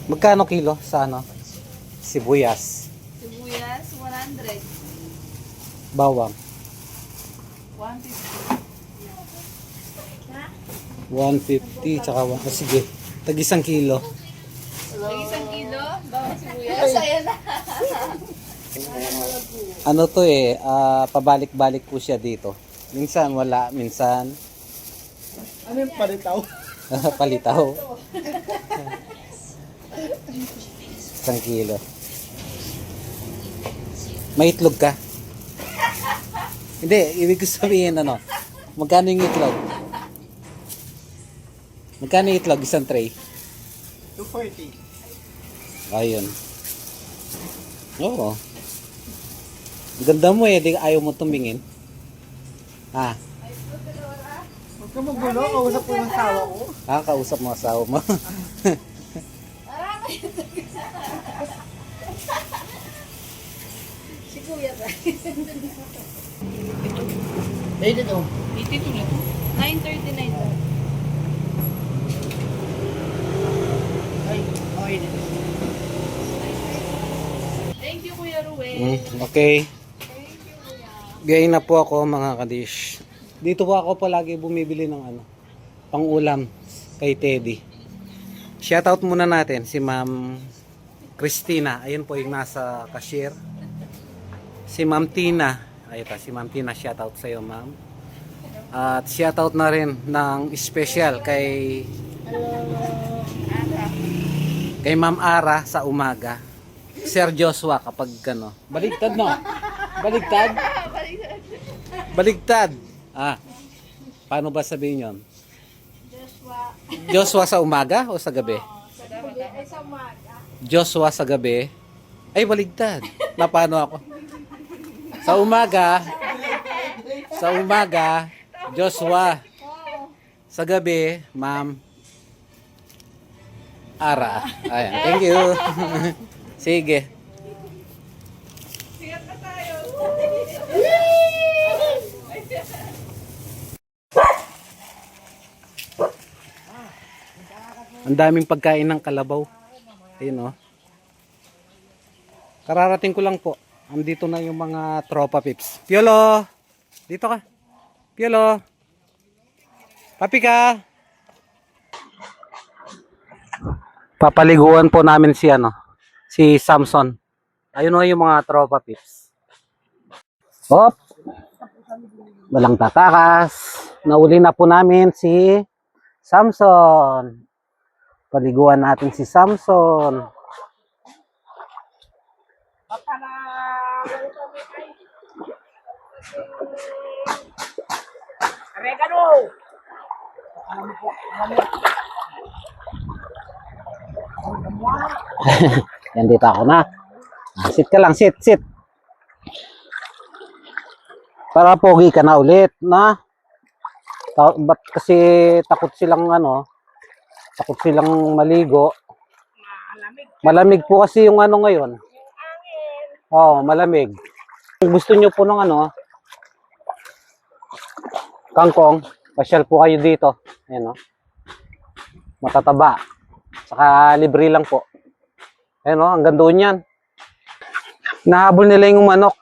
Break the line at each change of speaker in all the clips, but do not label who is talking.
Magkano kilo sa ano? Sibuyas.
Sibuyas, 100.
Bawang.
150.
150 tsaka sige. Tag 1 kilo.
Isang kilo, bawang sibuyas. Ayan na.
Ano to pabalik-balik po siya dito. Minsan wala, minsan
Ano yung palitaw?
palitaw. 1 kilo. May itlog ka? Hindi, ibig ko sabihin ano. Magkano yung itlog? Magkano yung itlog? Isang tray?
240.
Ayun. Oo. Ganda mo di ayaw mo tumingin. Ha?
Huwag ka magulo, kausap ko ng sawa ko.
Kausap mo asawa mo.
Si Kuya ba?
Eh, dito.
82 na to. 939 to.
Ay, okay dito.
Thank you, Kuya Ruel.
Okay. Gayon na po ako mga kadish. Dito po ako palagi bumibili ng pang-ulam kay Teddy. Shoutout muna natin si Ma'am Christina. Ayun po yung nasa cashier. Si Ma'am Tina. Ayun si Ma'am Tina. Shoutout sa iyo, Ma'am. At shoutout na rin ng special kay Ma'am Ara sa umaga. Sir Joshua kapag baligtad no. Baligtad. Baligtad. Paano ba sabihin 'yon? Joshua sa umaga o sa gabi?
Sa umaga.
Joshua sa gabi. Ay baligtad. Na paano ako? Sa umaga. Sa umaga, Joshua. Sa gabi, Ma'am Ara. Ayan, thank you. Sige.
Sigat na tayo.
Ang daming pagkain ng kalabaw. Ayun Kararating ko lang po. Andito na yung mga tropa pips. Piolo! Dito ka. Piolo! Papi ka! Papaliguan po namin si Samson. Ayun yung mga tropa pips. Hop! Walang tatakas. Nauli na po namin si Samson. Paliguan natin si Samson.
Oregano!
Yan dito ako na. Sit ka lang, sit. Para pogi ka na ulit, na? Ba't kasi takot silang takot silang maligo. Malamig po kasi yung ngayon. Oo, malamig. Kung gusto nyo po ng kangkong, pasyal po kayo dito. Ayan matataba. Saka libre lang po. Ayan ang ganda niyan. Nahabol nila yung manok.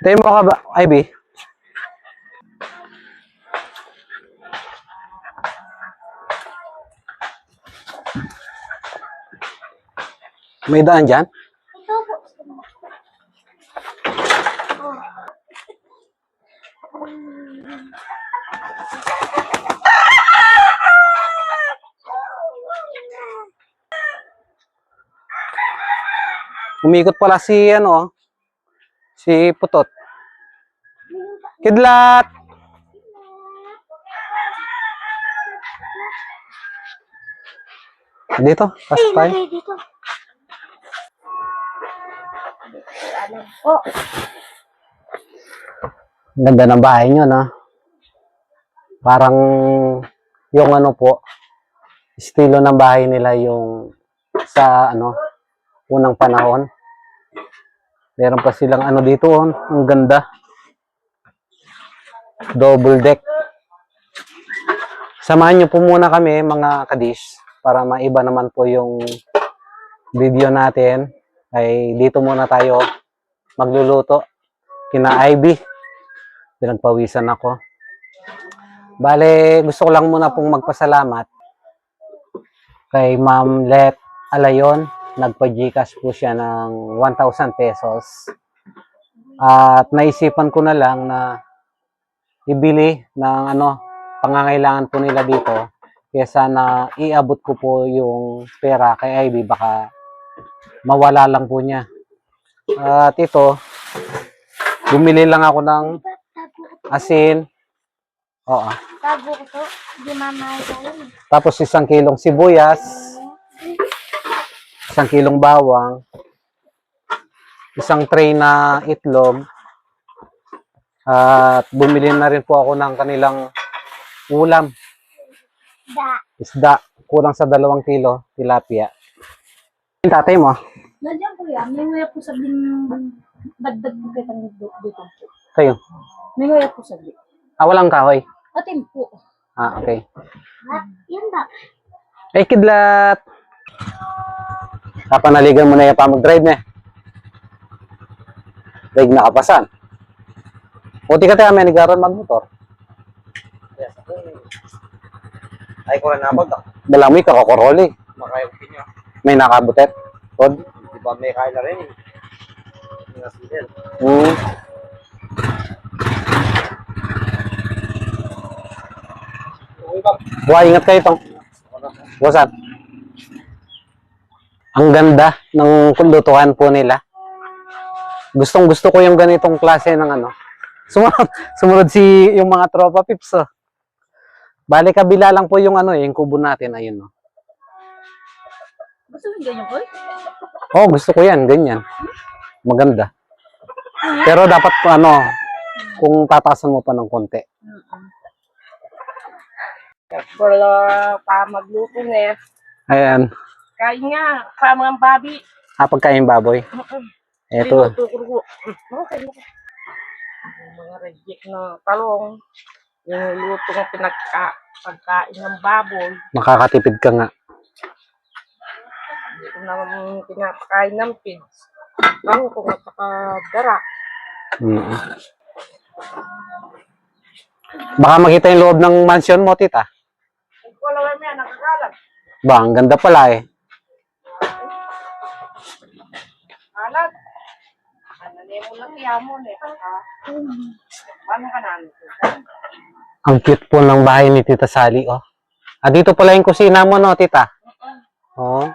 Tayo mo ka ba, Ivy? May daan dyan? Umikot pala si si Putot. Kidlat! Dito, pasok tayo.
Oh.
Ganda ng bahay nyo, Parang yung po, estilo ng bahay nila yung sa unang panahon. Meron pa silang dito, ang ganda. Double deck. Samahan niyo po muna kami mga kadish para maiba naman po yung video natin. Ay dito muna tayo magluluto. Kina Ivy. Pinagpawisan ako. Bale, gusto ko lang muna pong magpasalamat kay Ma'am Let Alayon. Nagpa-GCash po siya ng 1,000 pesos. At naisipan ko na lang na ibili ng pangangailangan po nila dito. Kesa na iabot ko po yung pera kay Ivy, baka mawala lang po niya. At ito, bumili lang ako ng asin. Oo.
Tago ko to. Di mama yun.
Tapos 1 kilong sibuyas, 1 kilong bawang, 1 tray na itlog, at bumili na rin po ako ng kanilang ulam, isda, kulang sa 2 kilo, tilapia. Yung tatay mo,
Nandiyan kuya, may nguya po sabihin dagdag mo kita dito.
kayo,
May nguya po sabihin.
walang kahoy.
Atin po.
Okay.
Yan ba?
Ay, kidlat! Kapanaligan mo na yung pamag-drive na. Daig nakapasan. Puti ka tayo, may nagaroon magmotor.
Yes, ay ko na napag ako.
Dalami ka kakoroli.
Makayagpin niya.
May nakabutet. Tod.
Di ba may kaya na rin eh. Hindi na sidel.
Buhay, ingat kayo itong. Wasan. Ang ganda ng lutuan po nila. Gustong gusto ko yung ganitong klase ng Sumunod si yung mga tropa pips. Oh. Bali kabila lang po yung yung kubo natin. Ayun. Oh.
Gusto mo ganyan ko?
Oh, gusto ko yan. Ganyan. Maganda. Pero dapat kung tatasan mo pa ng konti.
Wala pa magluto na.
Ayan.
Kain nga, pa mga babi.
Pagkain baboy. Ito.
Okay. Mga reject na talong. Yung luto ng pagkain ng baboy.
Makakatipid ka nga.
Hindi ko naman pinapakain ng pigs. Bango ko at saka dara.
Baka makita yung loob ng mansion mo, tita.
Wala kami yan, nakakalat.
Ba, ang ganda pala eh.
Alat. Mo lang yamon eh. Paano ka namin?
Ang cute po ng bahay ni Tita Sally, oh. Dito pala yung kusina mo, no, tita? Oh.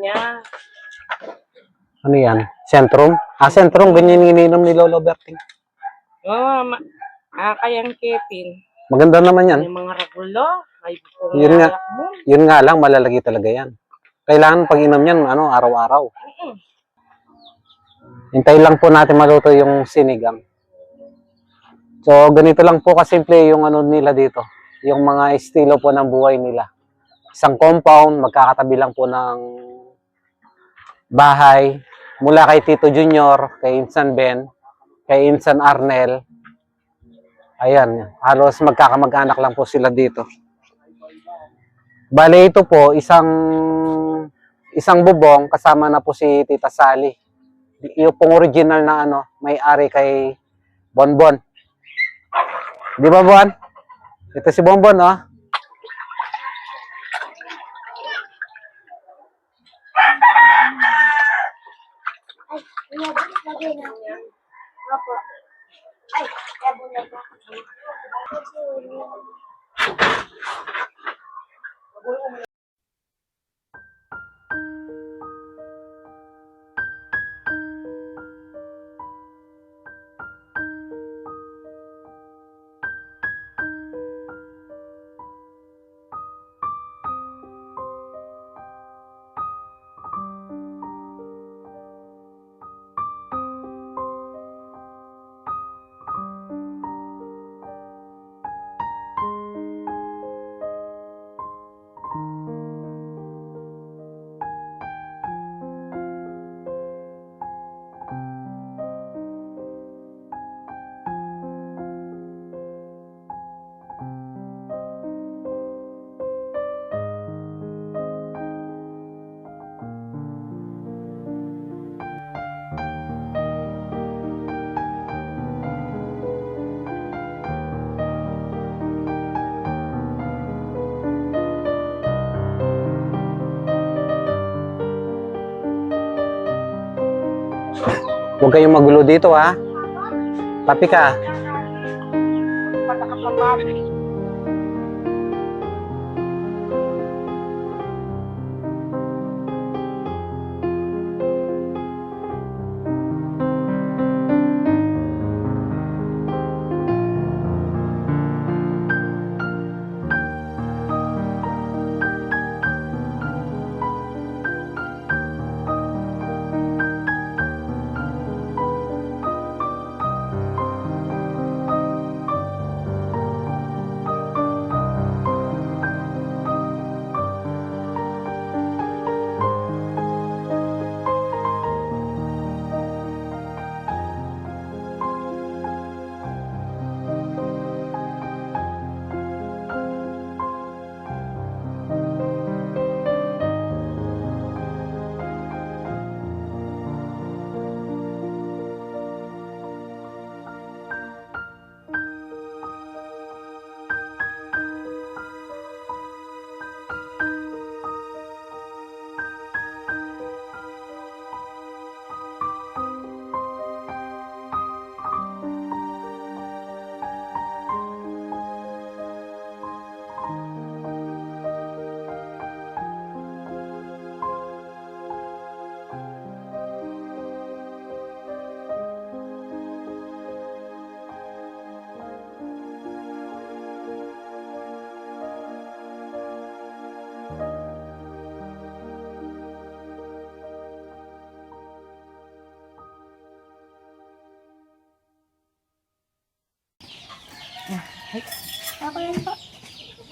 Nya.
Ano yan? Sentrum? Sentrum. Ganyan yung ininom ni Lolo Berting.
Kayang Kevin.
Maganda naman yan.
Yung mga ragulo. Ay,
Yun nga lang, malalagi talaga yan. Kailangan pag inom yan, araw-araw. Hintay lang po natin maluto yung sinigang. So, ganito lang po kasimple yung nila dito. Yung mga estilo po ng buhay nila. Isang compound, magkakatabi lang po ng bahay. Mula kay Tito Junior, kay Insan Ben, kay Insan Arnel. Ayan, halos magkakamag-anak lang po sila dito. Bale, ito po, isang bubong, kasama na po si Tita Sally. Yung pong original na may-ari kay Bonbon. Di ba, Bon? Ito si Bonbon, oh.
Ay,
Huwag kayong magulo dito ha. Papi ka.
Patakapababi.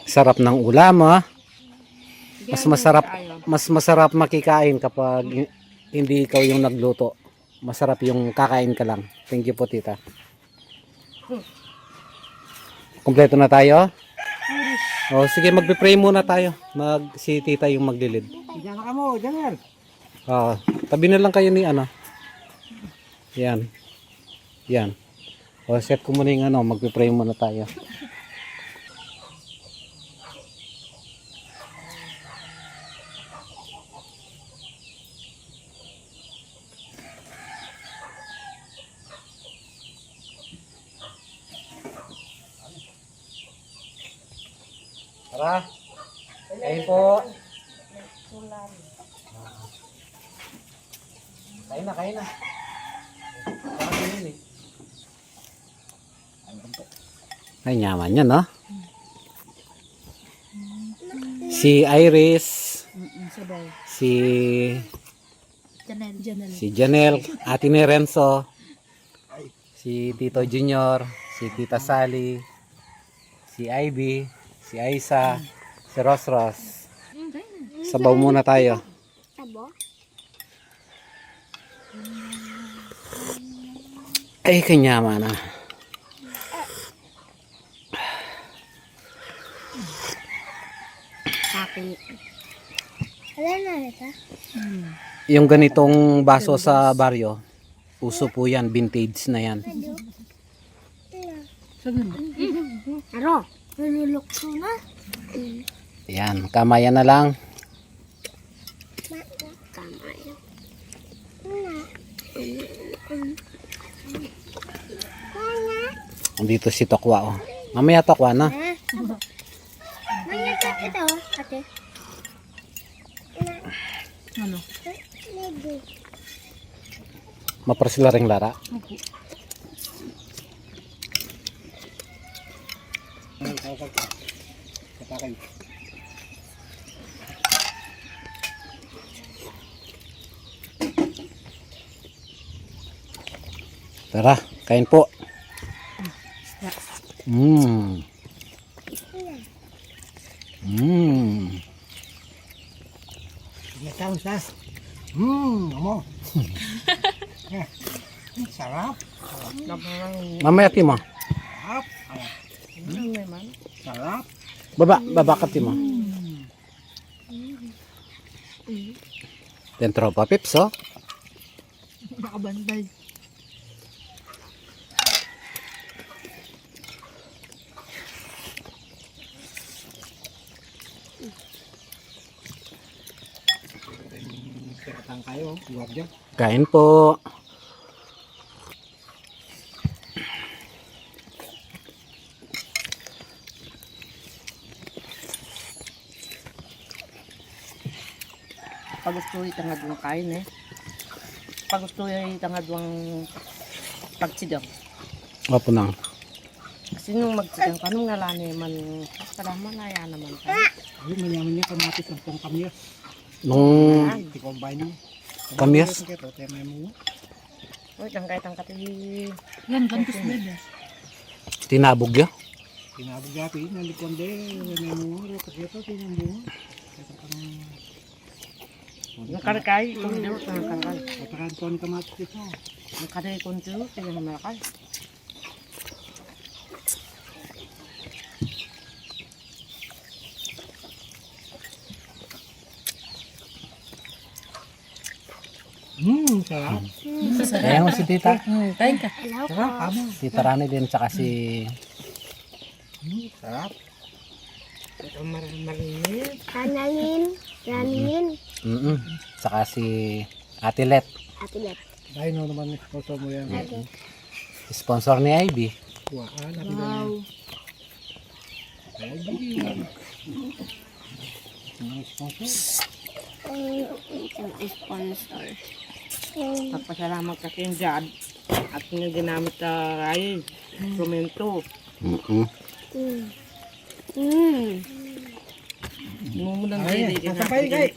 Sarap ng ulam ha. Mas masarap makikain kapag hindi ikaw yung nagluto. Masarap yung kakain ka lang. Thank you po tita. Kompleto na tayo? O sige, magpe-pray muna tayo. Si tita yung maglilid.
Diyan ka mo, Janel.
Tabi na lang kayo ni ano. Yan. Yan. O set ko muna yung ano, magpe-pray muna tayo. Tara. Kain po. Kain na, kain na. Ay, nyaman yan, no? Si Iris. Si Janel. Ate ni Renzo. Si Tito Junior. Si Tita Sally. Si Ivy. Si Aisa. Si Rosros. Sabaw muna tayo. Ay, kanyaman na. Yung ganitong baso sa baryo, uso po yan, vintage na yan.
Aro, nilulukso na.
Yan, kamayan na lang. Dito si Tokwa, oh. Mamaya Tokwa na.
Manyatak ito, ate. Ano?
Mapras sila ring lara. Tara, kain po. Mmm. Mmm.
Nagkawin sa. Amo. Sarap.
Mamaya Timo.
Sarap. Sarap.
Baba ka Timo. Dentro pa pips, oh.
Nakabantay.
Katang kayo, huwag dyan.
Kain po.
pag gusto itangad yung kain eh. Pag gusto itangad yung pagsidang.
Opo nang.
Kasi nung magsidang ka, nung nalani man, salamat na yan naman ka.
Ay, mayaman niya kamatis ng pang kamyas.
Nung
Di combine nyo.
kamyas,
Ito, tema mo.
Uy, tangkay-tangkat
Yan, gantos baby.
tinabog ya.
Tinabog gapi, nalikon de. May mo, ito, tinambunga. Ito ka ng...
yung karikay, yung dito sa karikay.
Patakan ko ang kamatis ito.
Yung karikay kong dito, kaya naman akay.
Sarap.
Ayan mo si tita.
Kain ka.
Hello po.
Sarap, amo.
Tita Rani din, tsaka si...
Sarap.
Ito marinig.
Ranin.
Tsaka si Ate Let.
Ate Let.
Dahil no naman sponsor mo yan.
Sponsor ni Ivy.
Waan, natin wow. Ay, mga sponsor.
Sponsor.
Pagpasalamat ka kayong dad at yung ginamit ka ay instrumento. Numulang
Ay,
dili
sasabay kay.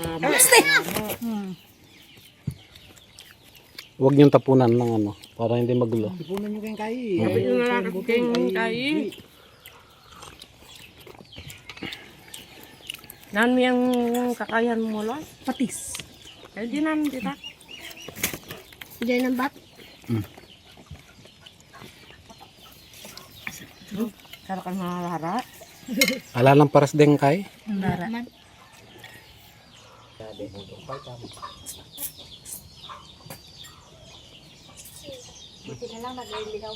Huwag niyong tapunan ng ano, para hindi magulo.
Ipunan nyo kayong kai.
Sabi nyo na lang kayong kai. Nan mo yung kakayan mo lang? Patis. Ay, di namin dita.
Diyan ang bat.
Kala ka mahara.
Ala lang paras din kay.
Mahara.
Buti na lang nag-iilaw.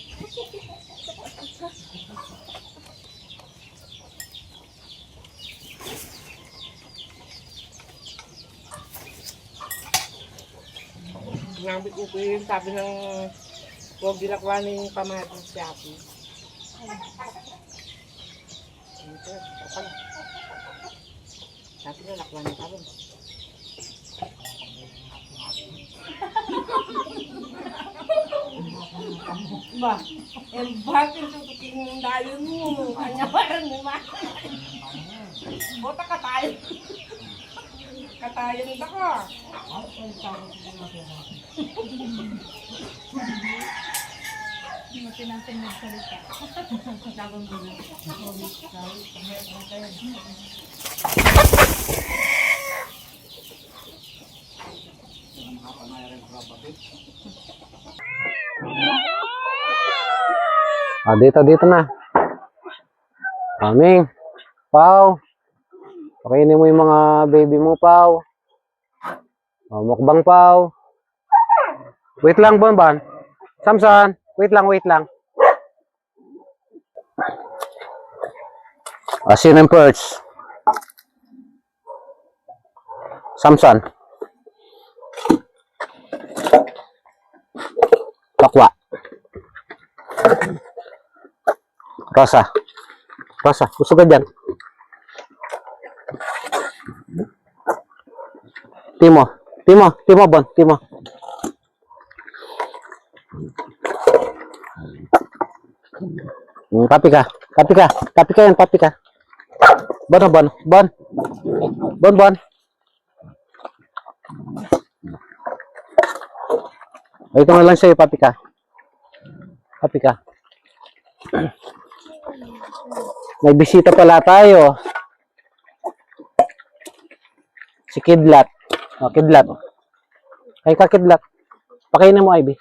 Ngamit ko yung sabi ng huwag dilakwanin yung kamatis si Api. Sabi na lakwanin ka rin. Ba, bakit tutukin yung dayon mo? Kanya parang naman. Bota ka tayo. Katayan na ka.
Matinapin magsalita.
Dito na. Aming. Pau. Pakainin mo yung mga baby mo, Pau. Mukbang, Pau. Wait lang, Bonbon. Samson, wait lang. Asin and perch. Samson. Pakwa. Rosa, usog ka dyan. Timo, Bon, Timo. Papi ka yan. Bon. Ito na lang sa'yo, papi ka. May bisita pala tayo. Si Kidlat. Kidlat. Ay ka, Kidlat. Pakainin mo, Ivy.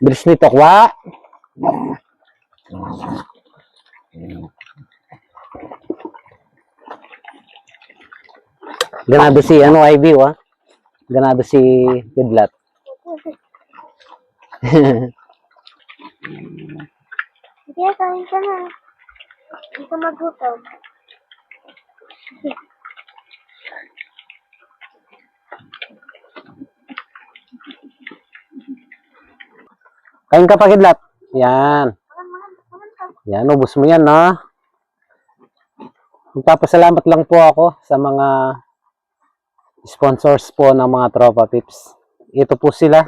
Bilis nito, kwa. Ganado si Ivy, wa. Ganado si Kidlat.
Sige, kain ka na. Hindi ka magutom.
Kain ka pa, Kidlat. Yan. Yan, ubos mo yan, no? Magpapasalamat lang po ako sa mga sponsors po ng mga Tropa Pips. Ito po sila.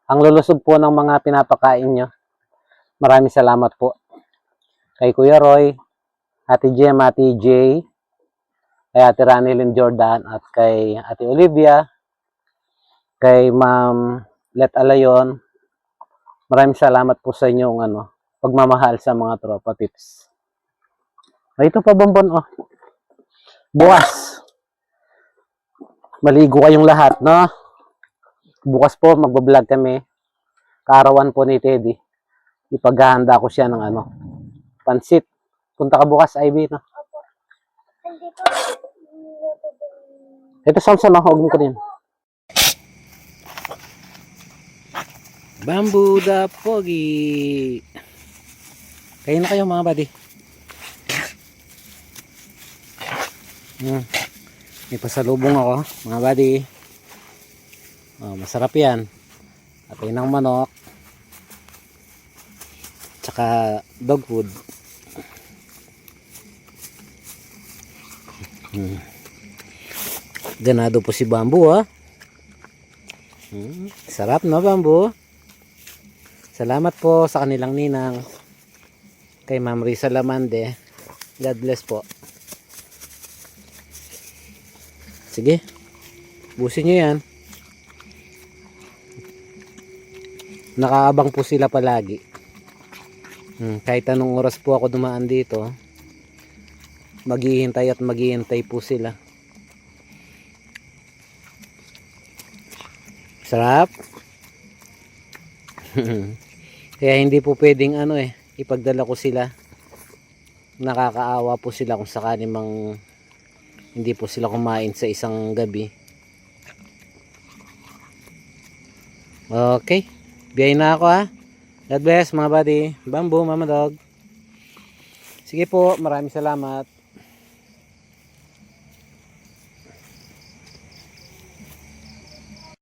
Ang lulusog po ng mga pinapakain nyo. Maraming salamat po. Kay Kuya Roy, Ate Jem, Ate Jay, kay Ate Ranilyn Jordan, at kay Ate Olivia, kay Ma'am Let Alayon. Maraming salamat po sa inyong pagmamahal sa mga Tropa Pips. Ito pa bonbon, oh. Bukas, maligo kayong lahat, no? Bukas po, magbablog kami. Kaarawan po ni Teddy. Ipaghahanda ko siya ng pansit. Punta ka bukas, Ivy, no?
Hindi ko niluto din.
Ito, Samson, no? Huwag mo ko din. Bamboo the Pogi. Kain na kayo, mga buddy. May pasalubong ako, mga buddy. Masarap yan. Atay ng manok. Tsaka dog food. Ganado po si Bamboo, ha. Sarap, no, Bamboo? Salamat po sa kanilang ninang. Kay Ma'am Risa Lamande. God bless po. Sige, busin nyo yan. Nakaabang po sila palagi. Kahit anong oras po ako dumaan dito, maghihintay at maghihintay po sila. Sarap. Kaya hindi po pwedeng ipagdala ko sila. Nakakaawa po sila kung sakali mang hindi po sila kumain sa isang gabi. Okay. Biyay na ako, ha. God bless, mga buddy. Bamboo, Mama Dog. Sige po, maraming salamat.